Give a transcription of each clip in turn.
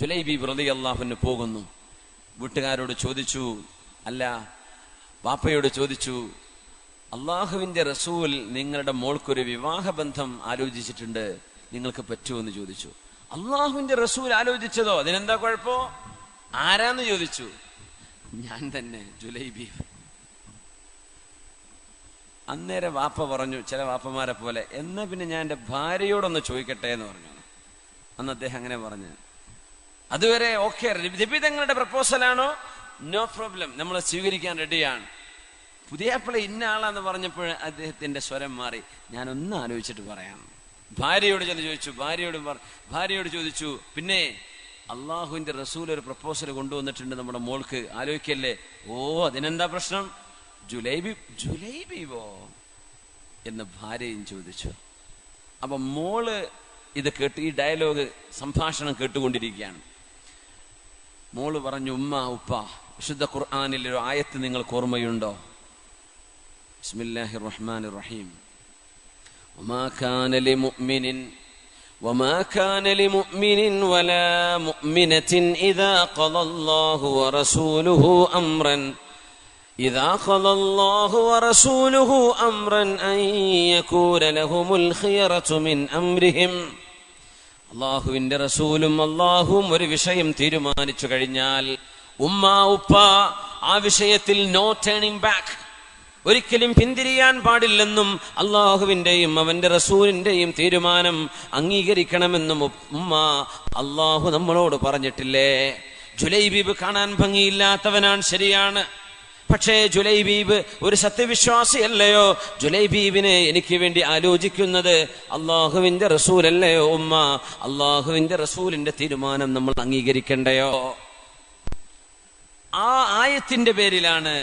ജുലൈബി റളിയല്ലാഹു അൻഹു പോകുന്നു. വീട്ടുകാരോട് ചോദിച്ചു, അല്ല വാപ്പയോട് ചോദിച്ചു, അള്ളാഹുവിന്റെ റസൂൽ നിങ്ങളുടെ മോൾക്കൊരു വിവാഹബന്ധം ആലോചിച്ചിട്ടുണ്ട്, നിങ്ങൾക്ക് പറ്റുമോ എന്ന് ചോദിച്ചു. അള്ളാഹുവിന്റെ റസൂൽ ആലോചിച്ചതോ, അതിനെന്താ കുഴപ്പോ, ആരാന്ന് ചോദിച്ചു. ഞാൻ തന്നെ, ജുലൈബി. അന്നേരം വാപ്പ പറഞ്ഞു, ചില വാപ്പമാരെ പോലെ, എന്നാ പിന്നെ ഞാൻ എൻ്റെ ഭാര്യയോടൊന്ന് ചോദിക്കട്ടെ എന്ന് പറഞ്ഞു. അന്ന് അദ്ദേഹം അങ്ങനെ പറഞ്ഞു. അതുവരെ ഓക്കെ, നിബിതങ്ങളുടെ പ്രപ്പോസലാണോ, നോ പ്രോബ്ലം, നമ്മൾ സ്വീകരിക്കാൻ റെഡിയാണ്. പുതിയാപ്പിള ഇന്ന ആളാന്ന് പറഞ്ഞപ്പോൾ അദ്ദേഹത്തിന്റെ സ്വരം മാറി, ഞാനൊന്ന് ആലോചിച്ചിട്ട് പറയാം. ഭാര്യയോട് ചെന്ന് ചോദിച്ചു, ഭാര്യയോട് ചോദിച്ചു, പിന്നെ അള്ളാഹുവിന്റെ റസൂൽ ഒരു പ്രപ്പോസൽ കൊണ്ടുവന്നിട്ടുണ്ട് നമ്മുടെ മോൾക്ക്, ആലോചിക്കല്ലേ. ഓ, അതിനെന്താ പ്രശ്നം, ജുലൈബിവോ എന്ന് ഭാര്യയും ചോദിച്ചു. അപ്പൊ മോള് ഇത് കേട്ട്, ഈ ഡയലോഗ് സംഭാഷണം കേട്ടുകൊണ്ടിരിക്കുകയാണ്. മോള് പറഞ്ഞു, ഉമ്മ ഉപ്പ, വിശുദ്ധ ഖുർആനിൽ ഒരു ആയത്ത് നിങ്ങൾക്ക് ഓർമ്മയുണ്ടോ? ബിസ്മില്ലാഹിർ റഹ്മാനിർ റഹീം. وما كان لمؤمن ولا مؤمنة إذا قضى الله ورسوله أمرا أن يكون لهم الخيرة من أمرهم. അള്ളാഹുവിന്റെ റസൂലും അള്ളാഹുവും ഒരു വിഷയം തീരുമാനിച്ചു കഴിഞ്ഞാൽ ഉമ്മ ഉപ്പ ആ വിഷയത്തിൽ നോ ടേണിംഗ് ബാക്ക്, ഒരിക്കലും പിന്തിരിയാൻ പാടില്ലെന്നും അള്ളാഹുവിന്റെയും അവന്റെ റസൂലിന്റെയും തീരുമാനം അംഗീകരിക്കണമെന്നും ഉമ്മ അള്ളാഹു നമ്മളോട് പറഞ്ഞിട്ടില്ലേ. ജുലൈബീബ് കാണാൻ ഭംഗിയില്ലാത്തവനാണ്, ശരിയാണ്. പക്ഷേ ജുലൈബീബ് ഒരു സത്യവിശ്വാസിയല്ലയോ? ജുലൈബീബിനെ എനിക്ക് വേണ്ടി ആലോചിക്കുന്നത് അള്ളാഹുവിന്റെ റസൂലല്ലയോ ഉമ്മ? അള്ളാഹുവിന്റെ റസൂലിന്റെ തീരുമാനം നമ്മൾ അംഗീകരിക്കണ്ടയോ? ആ ആയത്തിന്റെ പേരിലാണ്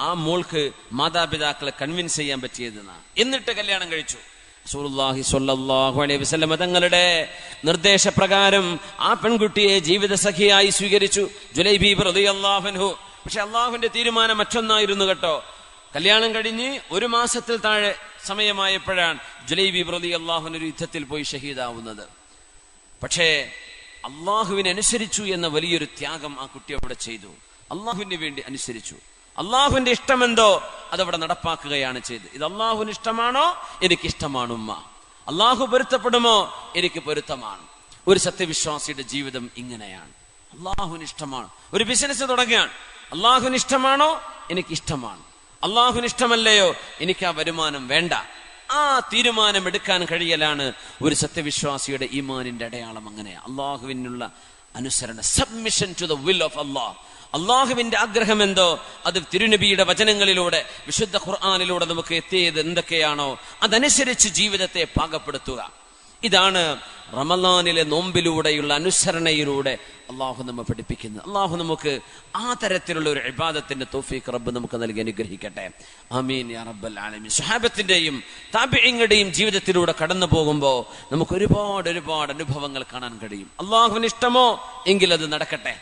ആ മോൾക്ക് മാതാപിതാക്കളെ കൺവിൻസ് ചെയ്യാൻ പറ്റിയതെന്നാണ്. എന്നിട്ട് കല്യാണം കഴിച്ചു. റസൂലുള്ളാഹി സ്വല്ലല്ലാഹു അലൈഹി വസല്ലം തങ്ങളുടെ നിർദ്ദേശപ്രകാരം ആ പെൺകുട്ടിയെ ജീവിത സഖിയായി സ്വീകരിച്ചു ജുലൈബീബ് റളിയല്ലാഹു അൻഹു. പക്ഷെ അള്ളാഹുവിന്റെ തീരുമാനം മറ്റൊന്നായിരുന്നു കേട്ടോ. കല്യാണം കഴിഞ്ഞ് 1 മാസത്തിൽ താഴെ സമയമായപ്പോഴാണ് ജുലൈബീബ് റളിയല്ലാഹു അൻഹു ഒരു യുദ്ധത്തിൽ പോയി ഷഹീദാവുന്നത്. പക്ഷേ അള്ളാഹുവിനനുസരിച്ചു എന്ന വലിയൊരു ത്യാഗം ആ കുട്ടി അവിടെ ചെയ്തു. അള്ളാഹുവിന് വേണ്ടി അനുസരിച്ചു. അള്ളാഹുവിന്റെ ഇഷ്ടമെന്തോ അതവിടെ നടപ്പാക്കുകയാണ് ചെയ്തത്. ഇത് അള്ളാഹുവിന് ഇഷ്ടമാണോ, എനിക്കിഷ്ടമാണ് ഉമ്മ. അള്ളാഹു പൊരുത്തപ്പെടുമോ, എനിക്ക് പൊരുത്തമാണ്. ഒരു സത്യവിശ്വാസിയുടെ ജീവിതം ഇങ്ങനെയാണ്. അള്ളാഹുവിന് ഇഷ്ടമാണ്. ഒരു ബിസിനസ് തുടങ്ങുകയാണ്, അള്ളാഹുവിന് ഇഷ്ടമാണോ, എനിക്കിഷ്ടമാണ്. അള്ളാഹുവിന് ഇഷ്ടമല്ലയോ, എനിക്ക് ആ വരുമാനം വേണ്ട. ആ തീരുമാനം എടുക്കാൻ കഴിയലാണ് ഒരു സത്യവിശ്വാസിയുടെ ഈമാനിന്റെ അടയാളം. അങ്ങനെ അള്ളാഹുവിനുള്ള അനുസരണ, submission to the will of Allah. അള്ളാഹുവിന്റെ ആഗ്രഹം എന്തോ അത് തിരുനബിയുടെ വചനങ്ങളിലൂടെ വിശുദ്ധ ഖുർആനിലൂടെ നമുക്ക് എത്തിയത് എന്തൊക്കെയാണോ അതനുസരിച്ച് ജീവിതത്തെ പാകപ്പെടുത്തുക. ഇതാണ് റമളാനിലെ നോമ്പിലൂടെയുള്ള അനുസരണയിലൂടെ അള്ളാഹു നമ്മെ പഠിപ്പിക്കുന്നത്. അള്ളാഹു നമുക്ക് ആ തരത്തിലുള്ള ഒരു ഇബാദത്തിന്റെ തൗഫീഖ് റബ്ബ് നമുക്ക് നൽകി അനുഗ്രഹിക്കട്ടെ. ആമീൻ യാ റബ്ബൽ ആലമീൻ. സ്വഹാബത്തിന്റെയും താബിഈങ്ങളുടെയും ജീവിതത്തിലൂടെ കടന്നു പോകുമ്പോൾ നമുക്ക് ഒരുപാട് അനുഭവങ്ങൾ കാണാൻ കഴിയും. അള്ളാഹുവിന് ഇഷ്ടമോ എങ്കിൽ അത് നടക്കട്ടെ.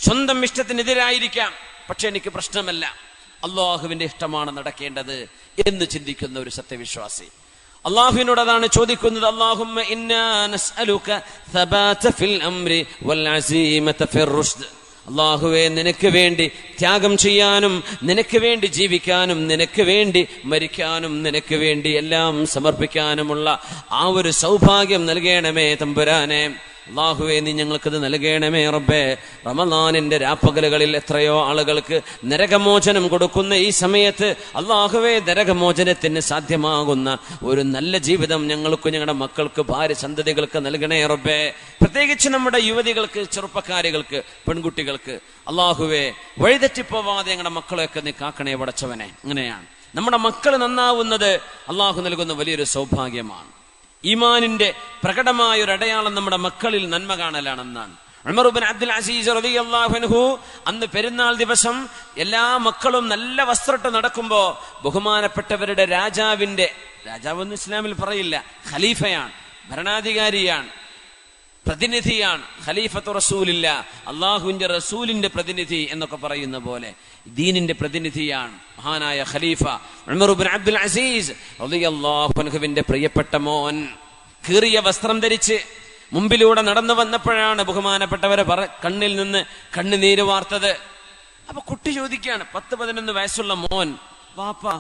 സ്വന്തം ഇഷ്ടത്തിനെതിരായിരിക്കാം, പക്ഷെ എനിക്ക് പ്രശ്നമല്ല, അള്ളാഹുവിന്റെ ഇഷ്ടമാണ് നടക്കേണ്ടത് എന്ന് ചിന്തിക്കുന്ന ഒരു സത്യവിശ്വാസി അള്ളാഹുവിനോട് അതാണ് ചോദിക്കുന്നത്. അല്ലാഹുമ്മ ഇന്നാ നസ്അലുക സബാത ഫിൽ അംരി വൽ അസീമത ഫിർ റുഷ്ദ്. അള്ളാഹുവേ, നിനക്ക് വേണ്ടി ത്യാഗം ചെയ്യാനും നിനക്ക് വേണ്ടി ജീവിക്കാനും നിനക്ക് വേണ്ടി മരിക്കാനും നിനക്ക് വേണ്ടി എല്ലാം സമർപ്പിക്കാനുമുള്ള ആ ഒരു സൗഭാഗ്യം നൽകണമേ തമ്പുരാനെ. അള്ളാഹുവേ, നീ ഞങ്ങൾക്കത് നൽകണമേ റബ്ബേ. റമളാനിന്റെ രാപ്പകലുകളിൽ എത്രയോ ആളുകൾക്ക് നരകമോചനം കൊടുക്കുന്ന ഈ സമയത്ത് അള്ളാഹുവേ, നരകമോചനത്തിന് സാധ്യമാകുന്ന ഒരു നല്ല ജീവിതം ഞങ്ങൾക്കും ഞങ്ങളുടെ മക്കൾക്ക് ഭാര്യ സന്തതികൾക്ക് നൽകണേ റബ്ബേ. പ്രത്യേകിച്ച് നമ്മുടെ യുവതികൾക്ക്, ചെറുപ്പക്കാരികൾക്ക്, പെൺകുട്ടികൾക്ക് അള്ളാഹുവേ വഴിതെറ്റിപ്പോവാതെ ഞങ്ങളുടെ മക്കളെയൊക്കെ നീ കാക്കണേ പടച്ചവനെ. അങ്ങനെയാണ് നമ്മുടെ മക്കൾ നന്നാവുന്നത് അള്ളാഹു നൽകുന്ന വലിയൊരു സൗഭാഗ്യമാണ്. ഈമാനിന്റെ പ്രകടമായ ഒരു അടയാളം നമ്മുടെ മക്കളിൽ നന്മ കാണലാണെന്നാണ്. ഉമർ ഇബ്നു അബ്ദുൽ അസീസ് റളിയല്ലാഹു അൻഹു അന്ന് പെരുന്നാൾ ദിവസം എല്ലാ മക്കളും നല്ല വസ്ത്രമിട്ട് നടക്കുമ്പോ ബഹുമാനപ്പെട്ടവരുടെ രാജാവെന്ന് ഇസ്ലാമിൽ പറയില്ല, ഖലീഫയാണ്, ഭരണാധികാരിയാണ്, പ്രതിനിധിയാണ്. ഖലീഫത്തു റസൂലില്ല, അള്ളാഹുവിന്റെ റസൂലിന്റെ പ്രതിനിധി എന്നൊക്കെ പറയുന്ന പോലെ ദീനിന്റെ പ്രതിനിധിയാണ് മഹാനായ ഖലീഫ ഉമർ ഇബ്നു അബ്ദുൽ അസീസ് റളിയല്ലാഹു അൻഹുവിന്റെ പ്രിയപ്പെട്ട മോൻ. കീറിയ വസ്ത്രം ധരിച്ച് മുമ്പിലൂടെ നടന്നു വന്നപ്പോഴാണ് ബഹുമാനപ്പെട്ടവരെ കണ്ണിൽ നിന്ന് കണ്ണുനീര് വാർത്തത്. അപ്പൊ കുട്ടി ചോദിക്കുകയാണ്, 10-11 വയസ്സുള്ള മോൻ, വാപ്പാ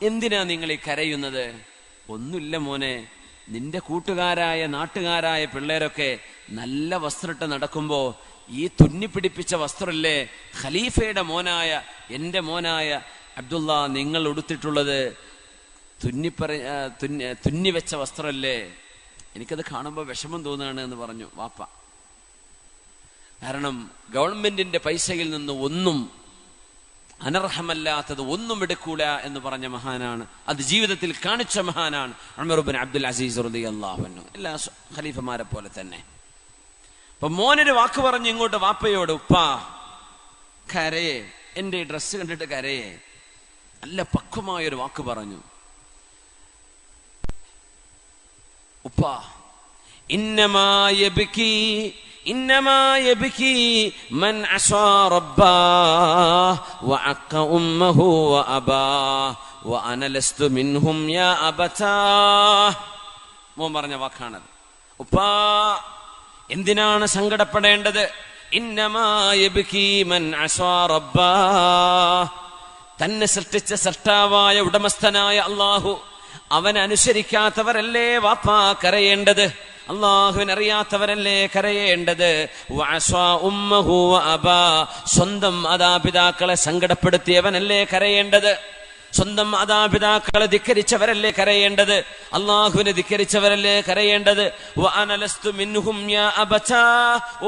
എന്തിനാ നിങ്ങൾ ഈ കരയുന്നത്? ഒന്നുമില്ല മോനെ, നിന്റെ കൂട്ടുകാരായ നാട്ടുകാരായ പിള്ളേരൊക്കെ നല്ല വസ്ത്രമിട്ട് നടക്കുമ്പോ ഈ തുന്നിപ്പിടിപ്പിച്ച വസ്ത്രമില്ലേ ഖലീഫയുടെ മോനായ എന്റെ മോനായ അബ്ദുള്ള നിങ്ങൾ ഉടുത്തിട്ടുള്ളത് തുന്നിവെച്ച വസ്ത്രമല്ലേ, എനിക്കത് കാണുമ്പോൾ വിഷമം തോന്നുകയാണ് എന്ന് പറഞ്ഞു വാപ്പ. കാരണം ഗവൺമെന്റിന്റെ പൈസയിൽ നിന്ന് ഒന്നും അനർഹമല്ലാത്തത് ഒന്നും എടുക്കൂല എന്ന് പറഞ്ഞ മഹാനാണ്, അത് ജീവിതത്തിൽ കാണിച്ച മഹാനാണ് ഉമർ ഇബ്നു അബ്ദുൽ അസീസ് റളിയല്ലാഹു അൻഹു. എല്ലാ ഖലീഫമാരെ പോലെ തന്നെ. അപ്പൊ മോനൊരു വാക്ക് പറഞ്ഞു ഇങ്ങോട്ട് വാപ്പയോട്, ഉപ്പാ കരയെ, എന്റെ ഈ ഡ്രസ്സ് കണ്ടിട്ട് കരയെ. നല്ല പക്വമായൊരു വാക്ക് പറഞ്ഞു, ഉപ്പാ ഇന്നമാ യബ്കി മൻ അസാ റബ്ബാഹ് വഅഖ ഉമ്മഹു വഅബാഹ് വഅന ലസ്തു മിൻഹും യാ അബതാഹ്. മോൻ പറഞ്ഞ വാക്കാണത്. ഉപ്പാ എന്തിനാണ് സങ്കടപ്പെടേണ്ടത്? ഇന്നമാ യബ്കി മൻ അസാ റബ്ബാഹ്, തന്നെ സൃഷ്ടിച്ച സൃഷ്ടാവായ ഉടമസ്ഥനായ അല്ലാഹു, അവനെ അനുസരിക്കാത്തവരല്ലേ വാപ്പാ കരയേണ്ടത്, അല്ലാഹുവിനറിയാത്തവരല്ലേ കരയേണ്ടത്. വഅസാ ഉമ്മഹു വഅബാ, സ്വന്തം മാതാപിതാക്കളെ സങ്കടപ്പെടുത്തിയവനല്ലേ കരയേണ്ടത്, സ്വന്തം മാതാപിതാക്കളെ ധിക്കരിച്ചവരല്ലേ കരയേണ്ടത്, അല്ലാഹുവിനെ ധിക്കരിച്ചവരല്ലേ കരയേണ്ടത്. വഅന ലസ്തു മിൻഹും യാ അബതാ,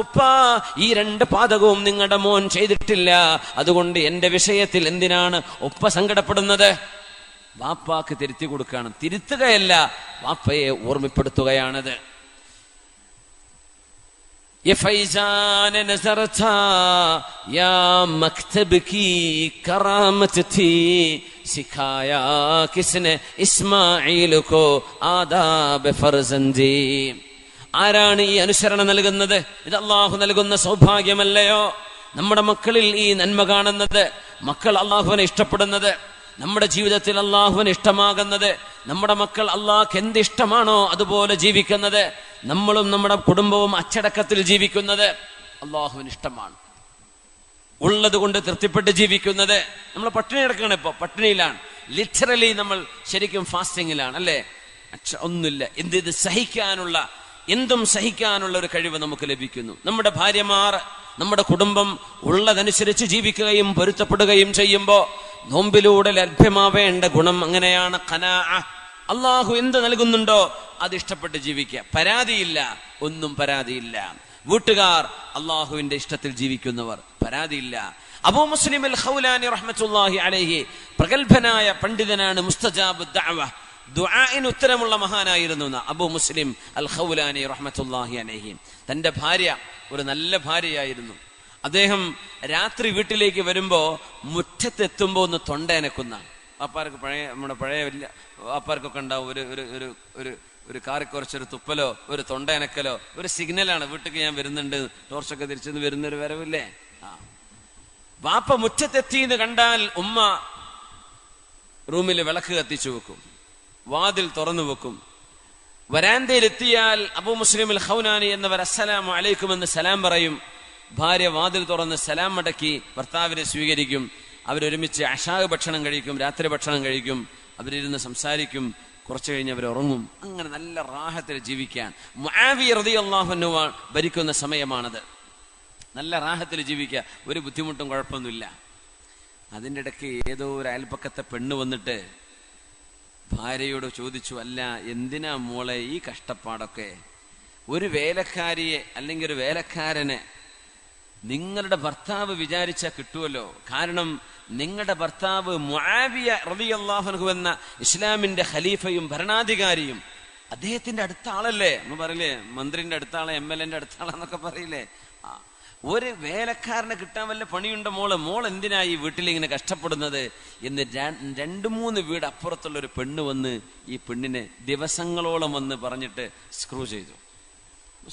ഉപ്പാ ഈ 2 പാതകവും നിങ്ങളുടെ മോൻ ചെയ്തിട്ടില്ല, അതുകൊണ്ട് എന്റെ വിഷയത്തിൽ എന്തിനാണ് ഉപ്പ സങ്കടപ്പെടുന്നത്? വാപ്പാക്ക് തിരുത്തി കൊടുക്കുകയാണ്, തിരുത്തുകയല്ല, വാപ്പയെ ഓർമ്മപ്പെടുത്തുകയാണത്. ये फैजान नजर था या मकतब की करामत थी, सिखाया किसने इस्माइल को आदाब फर्जंदी. ആരാണ് ഈ അനുസരണ നൽകുന്നത്? ഇത് അല്ലാഹു നൽകുന്ന സൗഭാഗ്യമല്ലയോ? നമ്മുടെ മക്കളിൽ ഈ നന്മ കാണുന്നത്, മക്കൾ അല്ലാഹുവിനെ ഇഷ്ടപ്പെടുന്നത്, നമ്മുടെ ജീവിതത്തിൽ അല്ലാഹുവിന് ഇഷ്ടമാകുന്നത്, നമ്മുടെ മക്കൾ അല്ലാഹ്ക്ക് എന്ത് ഇഷ്ടമാണോ അതുപോലെ ജീവിക്കുന്നത്, നമ്മളും നമ്മുടെ കുടുംബവും അച്ചടക്കത്തിൽ ജീവിക്കുന്നത് അല്ലാഹുവിന് ഇഷ്ടമാണ്, ഉള്ളത് കൊണ്ട് തൃപ്തിപ്പെട്ട് ജീവിക്കുന്നത്. നമ്മൾ പട്ടിണി കിടക്കുകയാണ്, ഇപ്പൊ പട്ടിണിയിലാണ്, ലിറ്ററലി നമ്മൾ ശരിക്കും ഫാസ്റ്റിങ്ങിലാണ് അല്ലേ. ഒന്നുമില്ല, ഇത് സഹിക്കാനുള്ള, എന്തും സഹിക്കാനുള്ള ഒരു കഴിവ് നമുക്ക് ലഭിക്കുന്നു. നമ്മുടെ ഭാര്യമാർ, നമ്മുടെ കുടുംബം ഉള്ളതനുസരിച്ച് ജീവിക്കുകയും പൊരുത്തപ്പെടുകയും ചെയ്യുമ്പോ നോമ്പിലൂടെ ലഭ്യമാവേണ്ട ഗുണം അങ്ങനെയാണ് ഖനാഅ. അല്ലാഹു എന്ത് നൽകുന്നുണ്ടോ അത് ഇഷ്ടപ്പെട്ട് ജീവിക്കുക, പരാതിയില്ല, ഒന്നും പരാതിയില്ല. വീട്ടുകാർ അല്ലാഹുവിന്റെ ഇഷ്ടത്തിൽ ജീവിക്കുന്നവർ, പരാതിയില്ല. അബൂ മുസ്ലിം അൽ ഖൗലാനി റഹ്മത്തുള്ളാഹി അലൈഹി പ്രഗൽഭനായ പണ്ഡിതനാണ്, മുസ്തജാബു ദഅവ, ദുആഇന് ഉത്തരമുള്ള മഹാനായിരുന്നു അബൂ മുസ്ലിം അൽ ഖൗലാനി റഹ്മത്തുള്ളാഹി അലൈഹി. തന്റെ ഭാര്യ ഒരു നല്ല ഭാര്യയായിരുന്നു. അദ്ദേഹം രാത്രി വീട്ടിലേക്ക് വരുമ്പോ മുറ്റത്തെത്തുമ്പോ ഒന്ന് തൊണ്ടയനക്കുന്ന, വാപ്പാർക്ക് നമ്മുടെ പഴയ വലിയ വാപ്പാർക്കൊക്കെ ഉണ്ടാവും ഒരു കാറി കുറച്ചൊരു തുപ്പലോ ഒരു തൊണ്ടയനക്കലോ ഒരു സിഗ്നലാണ്, വീട്ടിലേക്ക് ഞാൻ വരുന്നുണ്ട്, ടോർച്ചൊക്കെ തിരിച്ചെന്ന് വരുന്നൊരു വരവില്ലേ. വാപ്പ മുറ്റത്തെത്തിന്ന് കണ്ടാൽ ഉമ്മ റൂമിൽ വിളക്ക് കത്തിച്ചു വെക്കും, വാതിൽ തുറന്നു വെക്കും. വരാന്തയിലെത്തിയാൽ അബൂ മുസ്ലിം അൽ ഖൗലാനി എന്നവർ അസ്സലാമു അലൈക്കും എന്ന് സലാം പറയും. ഭാര്യ വാതിൽ തുറന്ന് സലാം മടക്കി ഭർത്താവിനെ സ്വീകരിക്കും. അവരൊരുമിച്ച് അശാഹ് ഭക്ഷണം കഴിക്കും, രാത്രി ഭക്ഷണം കഴിക്കും, അവരിരുന്ന് സംസാരിക്കും. കുറച്ചു കഴിഞ്ഞ് അവർ ഉറങ്ങും. അങ്ങനെ നല്ല റാഹത്തിൽ ജീവിക്കാൻ മുആവിയ റളിയല്ലാഹു അൻഹു ഭരിക്കുന്ന സമയമാണത്. നല്ല റാഹത്തിൽ ജീവിക്കുക, ഒരു ബുദ്ധിമുട്ടും കുഴപ്പമൊന്നുമില്ല. അതിൻ്റെ ഇടയ്ക്ക് ഏതോ ഒരു അയൽപ്പക്കത്തെ പെണ്ണ് വന്നിട്ട് ഭാര്യയോട് ചോദിച്ചു, അല്ല എന്തിനാ മോളെ ഈ കഷ്ടപ്പാടൊക്കെ? ഒരു വേലക്കാരിയെ അല്ലെങ്കിൽ ഒരു വേലക്കാരനെ നിങ്ങളുടെ ഭർത്താവ് വിചാരിച്ചാൽ കിട്ടുമല്ലോ. കാരണം നിങ്ങളുടെ ഭർത്താവ് മുആവിയ റളിയല്ലാഹു അൻഹു എന്ന ഇസ്ലാമിന്റെ ഖലീഫയും ഭരണാധികാരിയും അദ്ദേഹത്തിന്റെ അടുത്ത ആളല്ലേ. നമ്മൾ പറയില്ലേ മന്ത്രിന്റെ അടുത്ത ആളെ, MLA അടുത്ത ആളെന്നൊക്കെ പറയില്ലേ. ഒരു വേലക്കാരനെ കിട്ടാൻ വല്ല പണിയുണ്ടോ മോൾ എന്തിനാ ഈ വീട്ടിലിങ്ങനെ കഷ്ടപ്പെടുന്നത് എന്ന് 2-3 വീട് അപ്പുറത്തുള്ള ഒരു പെണ്ണ് വന്ന് ഈ പെണ്ണിനെ ദിവസങ്ങളോളം വന്ന് പറഞ്ഞിട്ട് സ്ക്രൂ ചെയ്തു.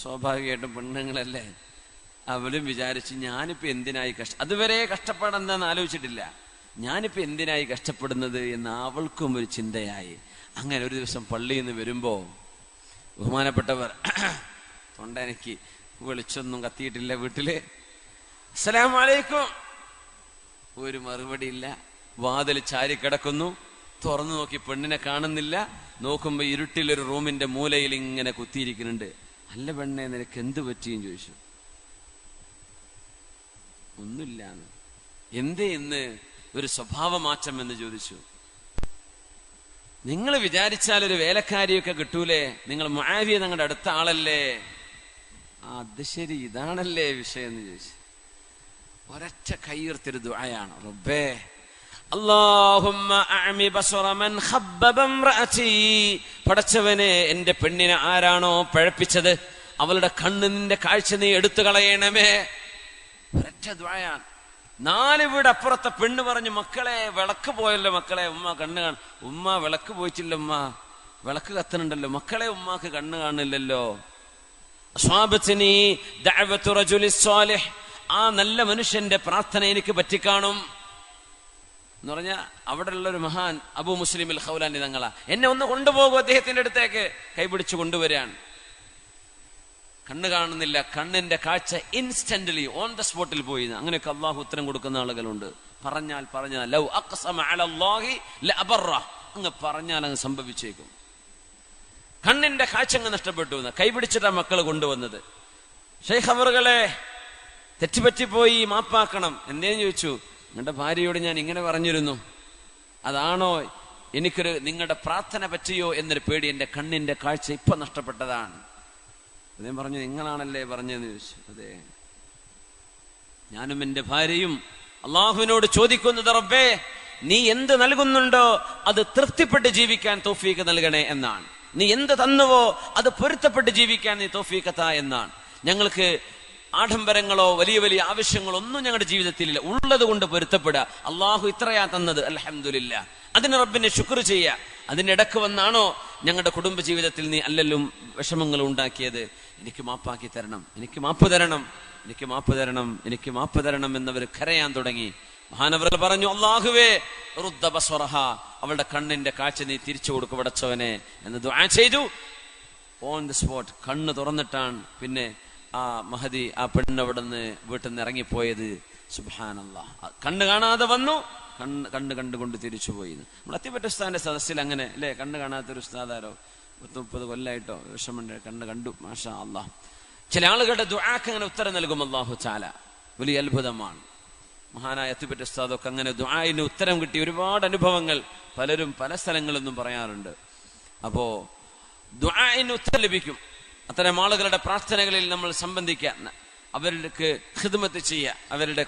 സ്വാഭാവികമായിട്ടും പെണ്ണുങ്ങളല്ലേ, അവളും വിചാരിച്ചു ഞാനിപ്പോ എന്തിനായി അതുവരെ കഷ്ടപ്പാടെന്താന്ന് ആലോചിച്ചിട്ടില്ല, ഞാനിപ്പോ എന്തിനായി കഷ്ടപ്പെടുന്നത് എന്ന് അവൾക്കും ഒരു ചിന്തയായി. അങ്ങനെ ഒരു ദിവസം പള്ളിയിൽ നിന്ന് വരുമ്പോ ബഹുമാനപ്പെട്ടവർ തൊണ്ട എനിക്ക് വെളിച്ചൊന്നും കത്തിയിട്ടില്ല വീട്ടില്. അസ്സലാമു അലൈക്കും. ഒരു മറുപടി ഇല്ല. വാതിൽ ചാരിക്കിടക്കുന്നു. തുറന്നു നോക്കി പെണ്ണിനെ കാണുന്നില്ല. നോക്കുമ്പോ ഇരുട്ടിലൊരു റൂമിന്റെ മൂലയിൽ ഇങ്ങനെ കുത്തിയിരിക്കുന്നുണ്ട്. അല്ല പെണ്ണെ, നിനക്ക് എന്ത് പറ്റിയും ചോദിച്ചു. ഒന്നുമില്ലാന്ന്. എന്തേ ഇന്ന് ഒരു സ്വഭാവമാറ്റം എന്ന് ചോദിച്ചു. നിങ്ങൾ വിചാരിച്ചാൽ ഒരു വേലക്കാരിയൊക്കെ കിട്ടൂലേ? നിങ്ങൾ മുആവിയ നിങ്ങളുടെ അടുത്ത ആളല്ലേ? അത് ശരി, ഇതാണല്ലേ വിഷയം എന്ന് ചോദിച്ചു. ഒരൊറ്റ കൈയുയർത്തിയൊരു ദുആയാണ്, റബ്ബേ അല്ലാഹുമ്മ അഅമി ബസറ മൻ ഖബ്ബബ ഇംറഅതി. പടച്ചവനെ, എന്റെ പെണ്ണിനെ ആരാണോ പഴപ്പിച്ചത് അവളുടെ കണ്ണ് നിന്റെ കാഴ്ച നീ എടുത്തു കളയണമേ. ഒരൊറ്റ ദുആയാണ്. 4 വീട് അപ്പുറത്തെ പെണ്ണ് പറഞ്ഞു, മക്കളെ വിളക്ക് പോയല്ലോ മക്കളെ, ഉമ്മ കണ്ണ് കാണും. ഉമ്മ വിളക്ക് പോയിട്ടില്ല, ഉമ്മ വിളക്ക് കത്തുന്നുണ്ടല്ലോ മക്കളെ, ഉമ്മാക്ക് കണ്ണ് കാണില്ലല്ലോ. അസ്വാബത്നി ദഅവതു റജുലി സ്വാലിഹ്. ആ നല്ല മനുഷ്യന്റെ പ്രാർത്ഥന എനിക്ക് പറ്റിക്കാണും എന്ന് പറഞ്ഞ അവിടെ ഉള്ളൊരു മഹാൻ അബൂ മുസ്ലിം അൽ ഖൗലാനി തങ്ങളാ. എന്നെ ഒന്ന് കൊണ്ടുപോകും അദ്ദേഹത്തിന്റെ അടുത്തേക്ക്. കൈപിടിച്ചു കൊണ്ടുവരാൻ. കണ്ണ് കാണുന്നില്ല, കണ്ണിന്റെ കാഴ്ച ഇൻസ്റ്റന്റ്ലി ഓൺ ദ സ്പോട്ടിൽ പോയി. അങ്ങനെയൊക്കെ അള്ളാഹു ഉത്തരം കൊടുക്കുന്ന ആളുകളുണ്ട്. പറഞ്ഞാൽ ലൗ അഖ്സമ അലല്ലാഹി ലഅബറ. അങ്ങ് പറഞ്ഞാൽ അങ്ങ് സംഭവിച്ചേക്കും. കണ്ണിന്റെ കാഴ്ച അങ്ങ് നഷ്ടപ്പെട്ടു. കൈപിടിച്ചിട്ടാ മക്കൾ കൊണ്ടുവന്നത്. ശൈഖ് അവറുകളെ, തെറ്റുപറ്റിപ്പോയി, മാപ്പാക്കണം. എന്തേന്ന് ചോദിച്ചു. നിങ്ങളുടെ ഭാര്യയോട് ഞാൻ ഇങ്ങനെ പറഞ്ഞിരുന്നു, അതാണോ എനിക്കൊരു നിങ്ങളുടെ പ്രാർത്ഥന പറ്റിയോ എന്നൊരു പേടി. എന്റെ കണ്ണിന്റെ കാഴ്ച ഇപ്പൊ നഷ്ടപ്പെട്ടതാണ്. അദ്ദേഹം പറഞ്ഞു, നിങ്ങളാണല്ലേ പറഞ്ഞതെന്ന് ചോദിച്ചു. അതെ, ഞാനും എന്റെ ഭാര്യയും അള്ളാഹുവിനോട് ചോദിക്കുന്നത്, റബ്ബേ നീ എന്ത് നൽകുന്നുണ്ടോ അത് തൃപ്തിപ്പെട്ട് ജീവിക്കാൻ തൗഫീഖ് നൽകണേ എന്നാണ്. നീ എന്ത് തന്നുവോ അത് പൊരുത്തപ്പെട്ട് ജീവിക്കാൻ നീ തൗഫീഖ് താ എന്നാണ്. ഞങ്ങൾക്ക് ആഡംബരങ്ങളോ വലിയ വലിയ ആവശ്യങ്ങളോ ഒന്നും ഞങ്ങളുടെ ജീവിതത്തിലില്ല. ഉള്ളത് കൊണ്ട് പൊരുത്തപ്പെടുക. അള്ളാഹു ഇത്രയാ തന്നത്, അൽഹംദുലില്ലാ. അതിന് റബ്ബിനെ ശുക്ർ ചെയ്യുക. അതിനിടക്ക് വന്നാണോ ഞങ്ങളുടെ കുടുംബ ജീവിതത്തിൽ നീ അല്ലല്ലും വിഷമങ്ങൾ ഉണ്ടാക്കിയത്? എനിക്ക് മാപ്പാക്കി തരണം, എനിക്ക് മാപ്പ് തരണം, എനിക്ക് മാപ്പ് തരണം, എനിക്ക് മാപ്പ് തരണം എന്നവർ കരയാൻ തുടങ്ങി. മഹാനവറുകൾ പറഞ്ഞു, അല്ലാഹുവേ റുദ്ദ ബസ്വറഹ, അവളുടെ കണ്ണിന്റെ കാഴ്ച നീ തിരിച്ചു കൊടുക്കും പടച്ചവനെ എന്ന് ദുആ ചെയ്തു. ഓൺ ദി സ്പോട്ട് കണ്ണ് തുറന്നിട്ടാണ് പിന്നെ ആ മഹദി, ആ പെണ്ണ് അവിടെ നിന്ന് വീട്ടിൽ നിന്ന് ഇറങ്ങിപ്പോയത്. സുബ്ഹാനല്ലാഹ്. കണ്ണ് കാണാതെ വന്നു, കണ്ണ് കണ്ടുകൊണ്ട് തിരിച്ചുപോയി. നമ്മൾ അത്തിപ്പറ്റ ഉസ്താദിന്റെ സദസ്സിൽ അങ്ങനെ അല്ലേ, കണ്ണ് കാണാത്തൊരു ഉസ്താദാരോ 30 കൊല്ലായിട്ടോ വിഷമുണ്ട്, കണ്ണ് കണ്ടു, മാഷാ അല്ലാഹ്. ചില ആളുകളുടെ ദുആക്ക് അങ്ങനെ ഉത്തരം നൽകും അല്ലാഹു തആല. വലിയ അത്ഭുതമാണ്. മഹാനായ അത്തിപ്പറ്റ ഉസ്താദൊക്കെ അങ്ങനെ ദുആഇന് ഉത്തരം കിട്ടിയ ഒരുപാട് അനുഭവങ്ങൾ പലരും പല സ്ഥലങ്ങളിൽ നിന്നും പറയാറുണ്ട്. അപ്പോ ദുആഇന് ഉത്തരം ലഭിക്കും. അത്തരം ആളുകളുടെ പ്രാർത്ഥനകളിൽ നമ്മൾ സംബന്ധിക്കുക, അവർക്ക് ഖിദ്മത്ത് ചെയ്യുക, അവരുടെ